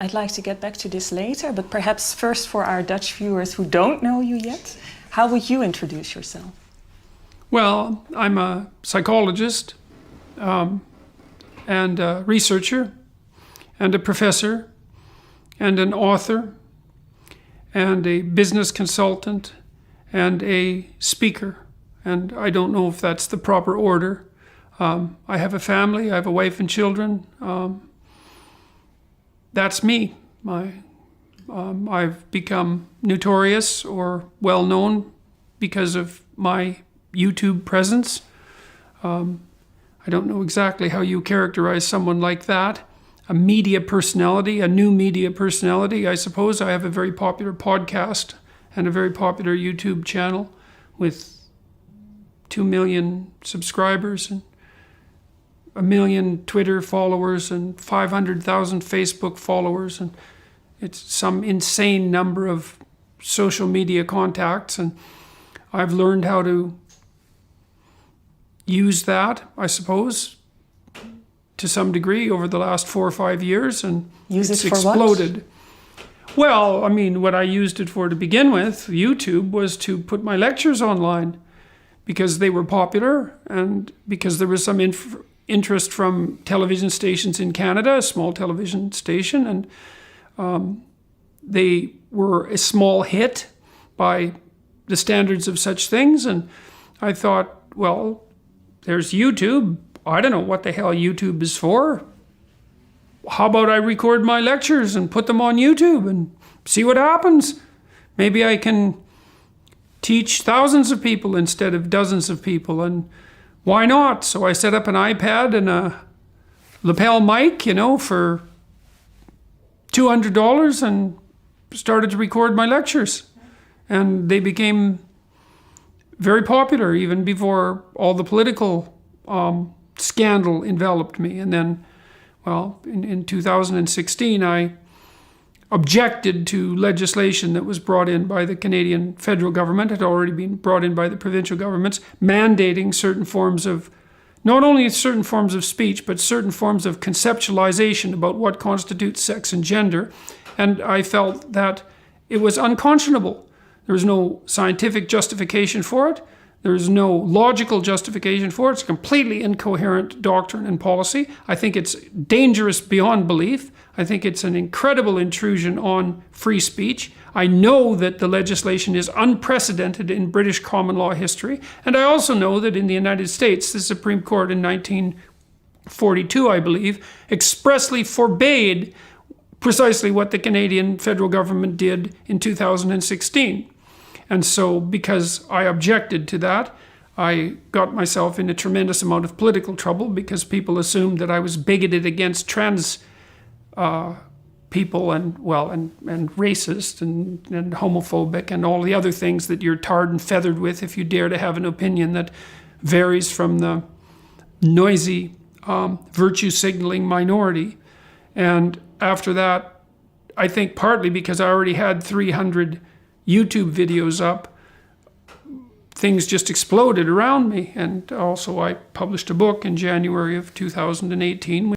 I'd like to get back to this later, but perhaps first for our Dutch viewers who don't know you yet, how would you introduce yourself? Well, I'm a psychologist and a researcher and a professor and an author and a business consultant and a speaker. And I don't know if that's the proper order. I have a family, I have a wife and children. That's me. I've become notorious or well-known because of my YouTube presence. I don't know exactly how you characterize someone like that. A media personality, a new media personality, I suppose. I have a very popular podcast and a very popular YouTube channel with 2 million subscribers and 1 million Twitter followers and 500,000 Facebook followers, and it's some insane number of social media contacts, and I've learned how to use that, I suppose, to some degree over the last 4 or 5 years, and it's exploded. Well, I mean, what I used it for to begin with, YouTube, was to put my lectures online because they were popular and because there was some interest from television stations in Canada, a small television station, and they were a small hit by the standards of such things. And I thought, well, there's YouTube. I don't know what the hell YouTube is for. How about I record my lectures and put them on YouTube and see what happens? Maybe I can teach thousands of people instead of dozens of people, and why not? So I set up an iPad and a lapel mic, for $200 and started to record my lectures. And they became very popular even before all the political scandal enveloped me. And then, well, in 2016, I objected to legislation that was brought in by the Canadian federal government, had already been brought in by the provincial governments, mandating certain forms of, not only certain forms of speech, but certain forms of conceptualization about what constitutes sex and gender. And I felt that it was unconscionable. There was no scientific justification for it. There's no logical justification for it. It's a completely incoherent doctrine and policy. I think it's dangerous beyond belief. I think it's an incredible intrusion on free speech. I know that the legislation is unprecedented in British common law history. And I also know that in the United States, the Supreme Court in 1942, I believe, expressly forbade precisely what the Canadian federal government did in 2016. And so, because I objected to that, I got myself in a tremendous amount of political trouble because people assumed that I was bigoted against trans people and racist and homophobic and all the other things that you're tarred and feathered with if you dare to have an opinion that varies from the noisy virtue signaling minority. And after that, I think partly because I already had 300 YouTube videos up, things just exploded around me. And also I published a book in January of 2018.